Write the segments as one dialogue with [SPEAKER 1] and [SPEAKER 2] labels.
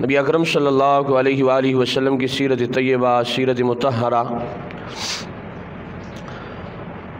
[SPEAKER 1] نبی اکرم صلی اللہ علیہ وآلہ وسلم کی سیرت طیبہ، سیرت مطہرہ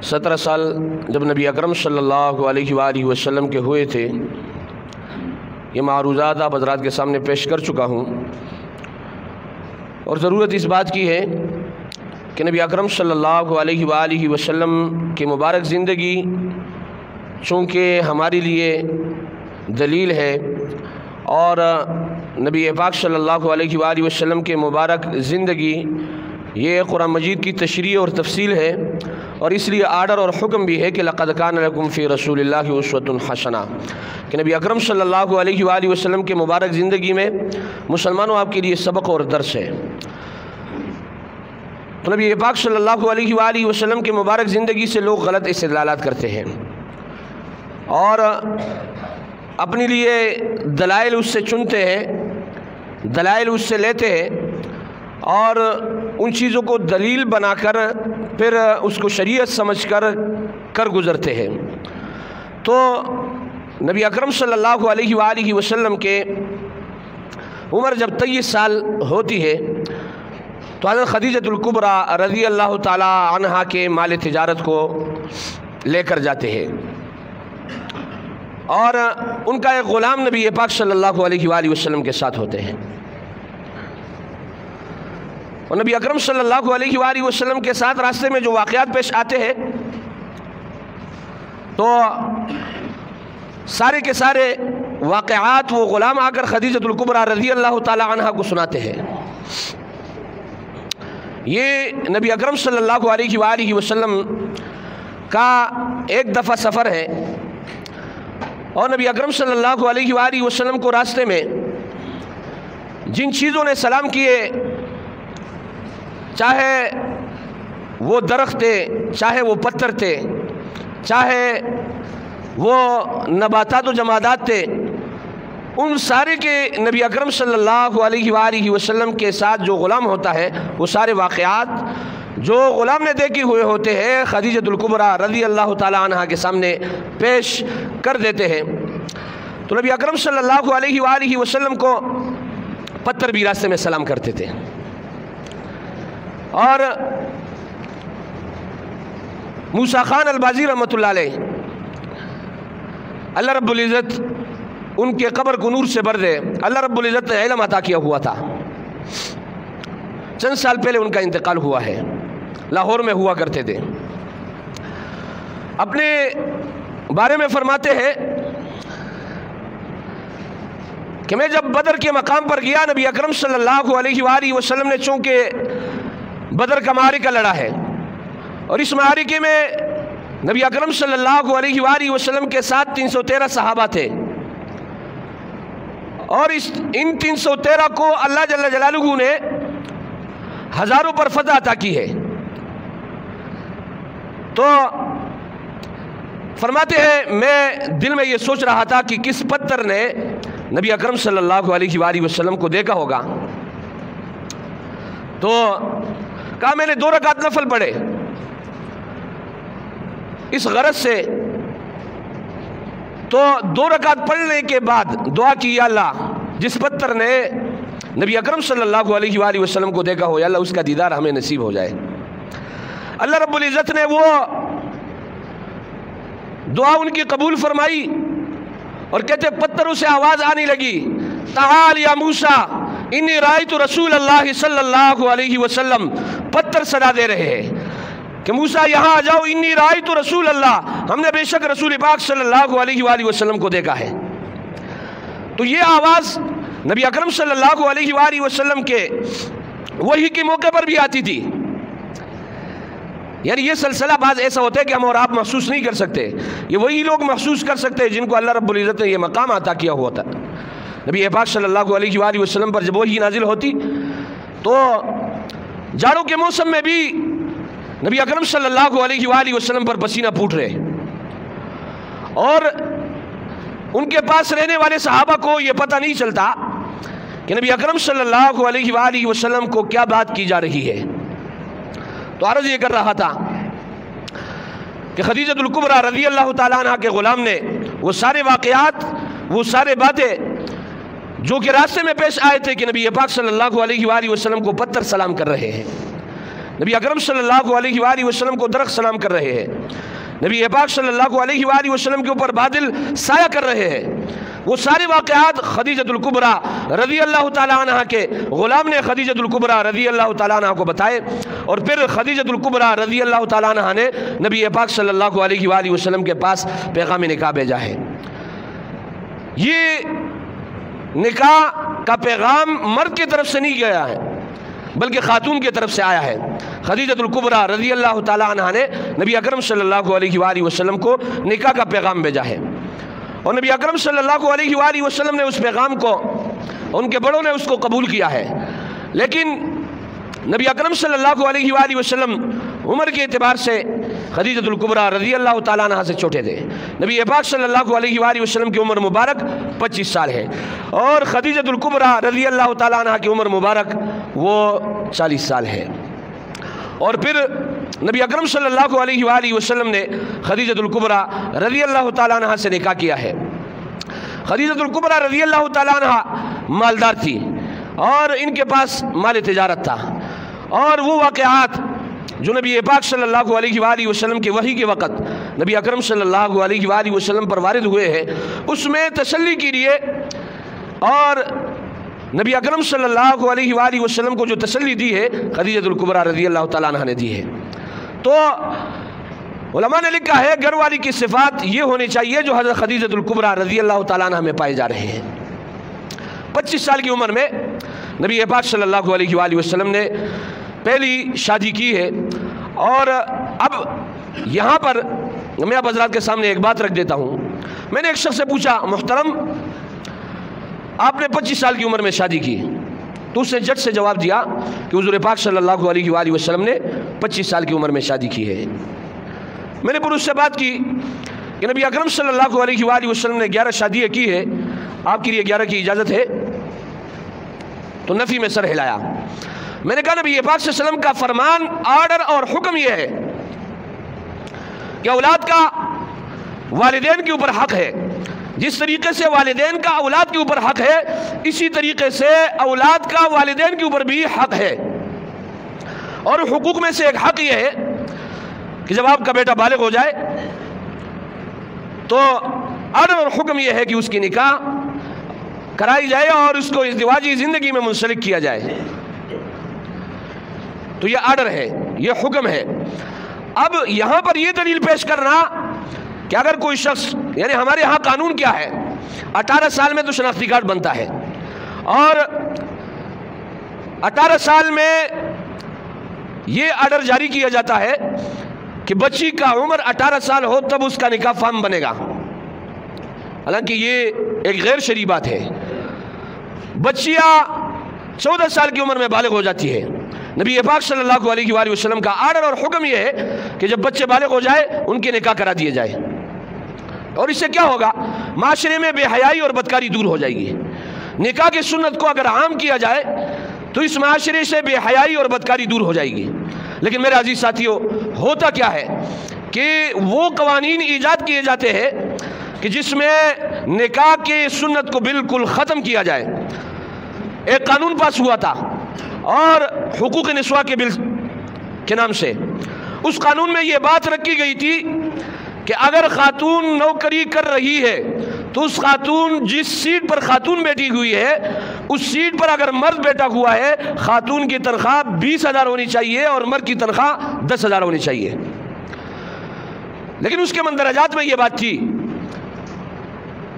[SPEAKER 1] 17 سال جب نبی اکرم صلی اللہ علیہ وآلہ وسلم کے ہوئے تھے، یہ معروضات آپ حضرات کے سامنے پیش کر چکا ہوں، اور ضرورت اس بات کی ہے کہ نبی اکرم صلی اللہ علیہ وآلہ وسلم کی مبارک زندگی چونکہ ہمارے لیے دلیل ہے، اور نبی پاک صلی اللہ علیہ وآلہ وسلم کے مبارک زندگی یہ قرآن مجید کی تشریح اور تفصیل ہے، اور اس لیے آرڈر اور حکم بھی ہے کہ لقد کان لکم فی رسول اللہ اسوۃ حسنہ، کہ نبی اکرم صلی اللہ علیہ وآلہ وسلم کے مبارک زندگی میں مسلمانوں آپ کے لیے سبق اور درس ہے۔ تو نبی پاک صلی اللہ علیہ وآلہ وسلم کے مبارک زندگی سے لوگ غلط استدلالات کرتے ہیں اور اپنے لیے دلائل اس سے چنتے ہیں، دلائل اس سے لیتے ہیں، اور ان چیزوں کو دلیل بنا کر پھر اس کو شریعت سمجھ کر گزرتے ہیں۔ تو نبی اکرم صلی اللہ علیہ وآلہ وسلم کے عمر جب 23 سال ہوتی ہے تو حضرت خدیجۃ الکبریٰ رضی اللہ تعالی عنہا کے مال تجارت کو لے کر جاتے ہیں، اور ان کا ایک غلام نبی پاک صلی اللہ علیہ وآلہ وسلم کے ساتھ ہوتے ہیں، اور نبی اکرم صلی اللہ علیہ وآلہ وسلم کے ساتھ راستے میں جو واقعات پیش آتے ہیں تو سارے کے سارے واقعات وہ غلام آ کر خدیجۃ الکبریٰ رضی اللہ تعالی عنہا کو سناتے ہیں۔ یہ نبی اکرم صلی اللہ علیہ وآلہ وسلم کا ایک دفعہ سفر ہے، اور نبی اکرم صلی اللہ علیہ وآلہ وسلم کو راستے میں جن چیزوں نے سلام کیے، چاہے وہ درخت تھے، چاہے وہ پتھر تھے، چاہے وہ نباتات و جمادات تھے، ان سارے کے نبی اکرم صلی اللہ علیہ وآلہ وسلم کے ساتھ جو غلام ہوتا ہے وہ سارے واقعات جو غلام نے دیکھے ہوئے ہوتے ہیں خدیجۃ الکبریٰ رضی اللہ تعالی عنہا کے سامنے پیش کر دیتے ہیں۔ تو نبی اکرم صلی اللہ علیہ وآلہ وسلم کو پتھر بھی راستے میں سلام کرتے تھے، اور موسیٰ خان البازی رحمۃ اللہ علیہ، اللہ رب العزت ان کے قبر کو نور سے بھر دے، اللہ رب العزت نے علم عطا کیا ہوا تھا، چند سال پہلے ان کا انتقال ہوا ہے، لاہور میں ہوا کرتے تھے۔ اپنے بارے میں فرماتے ہیں کہ میں جب بدر کے مقام پر گیا، نبی اکرم صلی اللہ علیہ وآلہ وسلم نے چونکہ بدر کا معرکہ لڑا ہے، اور اس معرکے میں نبی اکرم صلی اللہ علیہ وآلہ وسلم کے ساتھ 313 صحابہ تھے، اور ان 313 کو اللہ جل جلالہ نے ہزاروں پر فتح عطا کی ہے۔ تو فرماتے ہیں میں دل میں یہ سوچ رہا تھا کہ کس پتھر نے نبی اکرم صلی اللہ علیہ وآلہ وسلم کو دیکھا ہوگا، تو کہا میں نے 2 رکعت نفل پڑھے اس غرض سے، تو 2 رکعت پڑھنے کے بعد دعا کی، یا اللہ جس پتھر نے نبی اکرم صلی اللہ علیہ وآلہ وسلم کو دیکھا ہو، یا اللہ اس کا دیدار ہمیں نصیب ہو جائے۔ اللہ رب العزت نے وہ دعا ان کی قبول فرمائی، اور کہتے پتھروں سے آواز آنے لگی، تعال یا موسیٰ انی رأیت رسول اللہ صلی اللہ علیہ وسلم، پتھر صدا دے رہے ہیں کہ موسیٰ یہاں آ جاؤ، انی رأیت رسول اللہ، ہم نے بے شک رسول پاک صلی اللہ علیہ وآلہ وسلم کو دیکھا ہے۔ تو یہ آواز نبی اکرم صلی اللہ علیہ وآلہ وسلم کے وحی کے موقع پر بھی آتی تھی، یعنی یہ سلسلہ بعض ایسا ہوتا ہے کہ ہم اور آپ محسوس نہیں کر سکتے، یہ وہی لوگ محسوس کر سکتے ہیں جن کو اللہ رب العزت نے یہ مقام عطا کیا ہوا تھا۔ نبی پاک صلی اللہ علیہ وآلہ وسلم پر جب وحی نازل ہوتی تو جاڑوں کے موسم میں بھی نبی اکرم صلی اللہ علیہ وآلہ وسلم پر پسینہ پھوٹ رہے، اور ان کے پاس رہنے والے صحابہ کو یہ پتہ نہیں چلتا کہ نبی اکرم صلی اللہ علیہ وآلہ وسلم کو کیا بات کی جا رہی ہے۔ تو عرض یہ کر رہا تھا کہ خدیجۃ الکبریٰ رضی اللہ تعالیٰ عنہ کے غلام نے وہ سارے واقعات، وہ سارے باتیں جو کہ راستے میں پیش آئے تھے کہ نبی پاک صلی اللہ علیہ وآلہ وسلم کو پتھر سلام کر رہے ہیں، نبی اکرم صلی اللہ علیہ وآلہ وسلم کو درخت سلام کر رہے ہیں، نبی پاک صلی اللہ علیہ وآلہ وسلم کے اوپر بادل سایہ کر رہے ہیں۔ وہ سارے واقعات خدیجۃ الکبریٰ رضی اللہ تعالیٰ عنہ کے غلام نے خدیجۃ الکبریٰ رضی اللہ تعالیٰ عنہ کو بتائے، اور پھر خدیجۃ الکبریٰ رضی اللہ تعالیٰ عنہ نے نبی پاک صلی اللہ علیہ وآلہ وسلم کے پاس پیغام نکاح بھیجا ہے۔ یہ نکاح کا پیغام مرد کی طرف سے نہیں گیا ہے بلکہ خاتون کی طرف سے آیا ہے۔ خدیجۃ الکبریٰ رضی اللہ تعالیٰ عنہ نے نبی اکرم صلی اللہ علیہ وآلہ وسلم کو نکاح کا پیغام بھیجا ہے، اور نبی اکرم صلی اللہ علیہ وآلہ وسلم نے اس پیغام کو، ان کے بڑوں نے اس کو قبول کیا ہے، لیکن نبی اکرم صلی اللہ علیہ وآلہ وسلم عمر کے اعتبار سے خدیجۃ الکبریٰ رضی اللہ تعالیٰ عنہ سے چھوٹے تھے۔ نبی پاک صلی اللہ علیہ وآلہ وسلم کی عمر مبارک 25 سال ہے، اور خدیجۃ الکبریٰ رضی اللہ تعالیٰ عنہ کی عمر مبارک وہ 40 سال ہے۔ اور پھر نبی اکرم صلی اللہ علیہ وآلہ وسلم نے خدیجۃ الکبریٰ رضی اللہ تعالیٰ عنہ سے نکاح کیا ہے۔ خدیجۃ الکبریٰ رضی اللہ تعالیٰ عنہ مالدار تھی، اور ان کے پاس مال تجارت تھا، اور وہ واقعات جو نبی پاک صلی اللہ علیہ وآلہ وسلم کے وحی کے وقت نبی اکرم صلی اللہ علیہ وآلہ وسلم پر وارد ہوئے ہیں، اس میں تسلی کے لیے، اور نبی اکرم صلی اللہ علیہ وآلہ وسلم کو جو تسلی دی ہے خدیجۃ الکبریٰ رضی اللہ تعالیٰ عنہ نے دی ہے۔ تو علماء نے لکھا ہے گھر والی کی صفات یہ ہونی چاہیے جو حضرت خدیجۃ الکبریٰ رضی اللہ تعالیٰ عنہ میں پائے جا رہے ہیں۔ 25 سال کی عمر میں نبی پاک صلی اللہ علیہ وآلہ وسلم نے پہلی شادی کی ہے، اور اب یہاں پر میں اب حضرات کے سامنے ایک بات رکھ دیتا ہوں۔ میں نے ایک شخص سے پوچھا، محترم آپ نے 25 سال کی عمر میں شادی کی، تو اس نے جٹ سے جواب دیا کہ حضور پاک صلی اللہ علیہ وآلہ وسلم نے 25 سال کی عمر میں شادی کی ہے۔ میں نے پھر اس سے بات کی کہ نبی اکرم صلی اللہ علیہ وآلہ وسلم نے 11 شادیاں کی ہے، آپ کے لیے 11 کی اجازت ہے؟ تو نفی میں سر ہلایا۔ میں نے کہا نبی پاک صلی اللہ علیہ وسلم کا فرمان، آرڈر اور حکم یہ ہے کہ اولاد کا والدین کے اوپر حق ہے، جس طریقے سے والدین کا اولاد کے اوپر حق ہے، اسی طریقے سے اولاد کا والدین کے اوپر بھی حق ہے۔ اور حقوق میں سے ایک حق یہ ہے کہ جب آپ کا بیٹا بالغ ہو جائے تو آرڈر اور حکم یہ ہے کہ اس کی نکاح کرائی جائے اور اس کو ازدواجی زندگی میں منسلک کیا جائے۔ تو یہ آرڈر ہے، یہ حکم ہے۔ اب یہاں پر یہ دلیل پیش کرنا کہ اگر کوئی شخص، یعنی ہمارے یہاں قانون کیا ہے، 18 سال میں تو شناختی کارڈ بنتا ہے، اور 18 سال میں یہ آرڈر جاری کیا جاتا ہے کہ بچی کا عمر 18 سال ہو تب اس کا نکاح فارم بنے گا، حالانکہ یہ ایک غیر شرعی بات ہے۔ بچیاں 14 سال کی عمر میں بالغ ہو جاتی ہے۔ نبی پاک صلی اللہ علیہ وآلہ وسلم کا آرڈر اور حکم یہ ہے کہ جب بچے بالغ ہو جائے ان کے نکاح کرا دیے جائے، اور اس سے کیا ہوگا؟ معاشرے میں بے حیائی اور بدکاری دور ہو جائے گی۔ نکاح کی سنت کو اگر عام کیا جائے تو اس معاشرے سے بے حیائی اور بدکاری دور ہو جائے گی۔ لیکن میرے عزیز ساتھیوں، ہوتا کیا ہے کہ وہ قوانین ایجاد کیے جاتے ہیں کہ جس میں نکاح کی سنت کو بالکل ختم کیا جائے۔ ایک قانون پاس ہوا تھا، اور حقوق نسواء کے بل کے نام سے اس قانون میں یہ بات رکھی گئی تھی کہ اگر خاتون نوکری کر رہی ہے تو اس خاتون، جس سیٹ پر خاتون بیٹھی ہوئی ہے، اس سیٹ پر اگر مرد بیٹھا ہوا ہے، خاتون کی تنخواہ 20,000 ہونی چاہیے اور مرد کی تنخواہ 10,000 ہونی چاہیے۔ لیکن اس کے مندرجات میں یہ بات تھی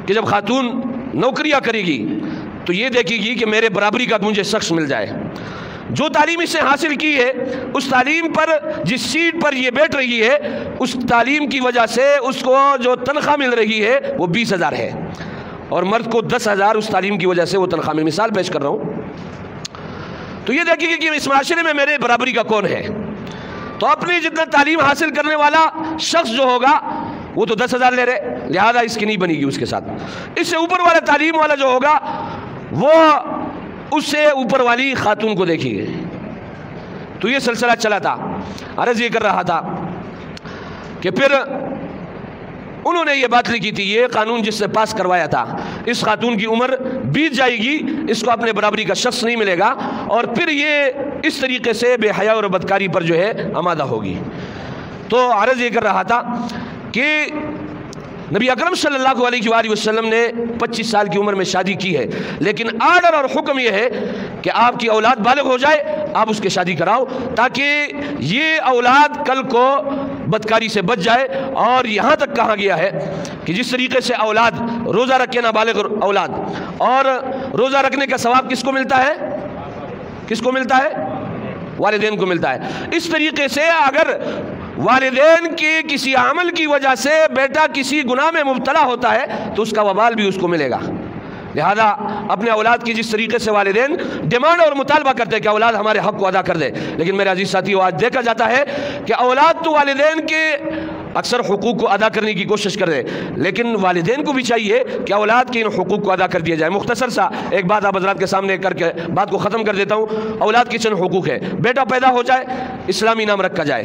[SPEAKER 1] کہ جب خاتون نوکریاں کرے گی تو یہ دیکھے گی کہ میرے برابری کا مجھے شخص مل جائے۔ جو تعلیم اس نے حاصل کی ہے، اس تعلیم پر جس سیٹ پر یہ بیٹھ رہی ہے، اس تعلیم کی وجہ سے اس کو جو تنخواہ مل رہی ہے وہ 20,000 ہے، اور مرد کو 10,000 اس تعلیم کی وجہ سے وہ تنخواہ میں مثال پیش کر رہا ہوں۔ تو یہ دیکھیں گے کہ اس معاشرے میں میرے برابری کا کون ہے۔ تو اپنی جتنا تعلیم حاصل کرنے والا شخص جو ہوگا وہ تو 10,000 لے رہے، لہذا اس کی نہیں بنے گی اس کے ساتھ۔ اس سے اوپر والا تعلیم والا جو ہوگا وہ اس سے اوپر والی خاتون کو دیکھیں گے۔ تو یہ سلسلہ چلا تھا۔ عرض یہ کر رہا تھا کہ پھر انہوں نے یہ بات لکھی تھی، یہ قانون جس سے پاس کروایا تھا، اس خاتون کی عمر بیت جائے گی، اس کو اپنے برابری کا شخص نہیں ملے گا، اور پھر یہ اس طریقے سے بے حیا اور بدکاری پر جو ہے آمادہ ہوگی۔ تو عرض یہ کر رہا تھا کہ نبی اکرم صلی اللہ علیہ وآلہ وسلم نے 25 سال کی عمر میں شادی کی ہے، لیکن آرڈر اور حکم یہ ہے کہ آپ کی اولاد بالغ ہو جائے آپ اس کے شادی کراؤ، تاکہ یہ اولاد کل کو بدکاری سے بچ جائے۔ اور یہاں تک کہا گیا ہے کہ جس طریقے سے اولاد روزہ رکھے نابالغ اولاد، اور روزہ رکھنے کا ثواب کس کو ملتا ہے؟ کس کو ملتا ہے؟ والدین کو ملتا ہے۔ اس طریقے سے اگر والدین کے کسی عمل کی وجہ سے بیٹا کسی گناہ میں مبتلا ہوتا ہے تو اس کا وبال بھی اس کو ملے گا۔ لہذا اپنے اولاد کی جس طریقے سے والدین ڈیمانڈ اور مطالبہ کرتے ہیں کہ اولاد ہمارے حق کو ادا کر دے، لیکن میرے عزیز ساتھیو آج دیکھا جاتا ہے کہ اولاد تو والدین کے اکثر حقوق کو ادا کرنے کی کوشش کر رہے، لیکن والدین کو بھی چاہیے کہ اولاد کے ان حقوق کو ادا کر دیا جائے۔ مختصر سا ایک بات آپ حضرات کے سامنے کر کے بات کو ختم کر دیتا ہوں۔ اولاد کے چند حقوق ہے۔ بیٹا پیدا ہو جائے اسلامی نام رکھا جائے،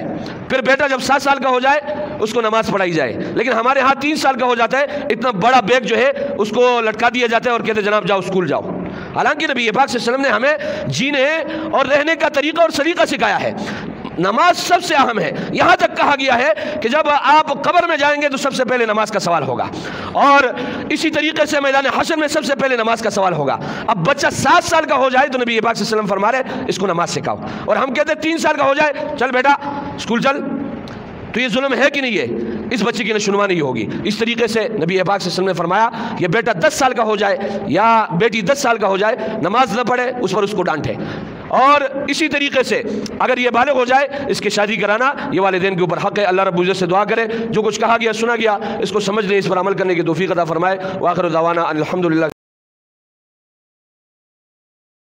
[SPEAKER 1] پھر بیٹا جب 7 سال کا ہو جائے اس کو نماز پڑھائی جائے، لیکن ہمارے ہاں 3 سال کا ہو جاتا ہے اتنا بڑا بیگ جو ہے اس کو لٹکا دیا جاتا ہے اور کہتے ہیں جناب جاؤ اسکول جاؤ۔ حالانکہ نبی پاک صلی اللہ علیہ وسلم نے ہمیں جینے اور رہنے کا طریقہ اور سلیقہ سکھایا ہے۔ نماز سب سے اہم ہے، یہاں تک کہا گیا ہے کہ جب آپ قبر میں جائیں گے تو سب سے پہلے نماز کا سوال ہوگا، اور اسی طریقے سے میدان حشر میں سب سے پہلے نماز کا سوال ہوگا۔ اب بچہ 7 سال کا ہو جائے تو نبی پاک صلی اللہ علیہ وسلم فرما رہے اس کو نماز سکھاؤ، اور ہم کہتے ہیں 3 سال کا ہو جائے چل بیٹا اسکول چل۔ تو یہ ظلم ہے کہ نہیں ہے؟ اس بچے کی نشوونما نہیں ہوگی۔ اس طریقے سے نبی پاک صلی اللہ علیہ وسلم نے فرمایا یہ بیٹا 10 سال کا ہو جائے یا بیٹی 10 سال کا ہو جائے نماز نہ پڑھے اس پر اس کو ڈانٹے، اور اسی طریقے سے اگر یہ بالغ ہو جائے اس کی شادی کرانا یہ والدین کے اوپر حق ہے۔ اللہ رب العزت سے دعا کرے جو کچھ کہا گیا سنا گیا اس کو سمجھ لیں، اس پر عمل کرنے کی توفیق عطا فرمائے۔ وآخر دعوانا ان الحمدللہ۔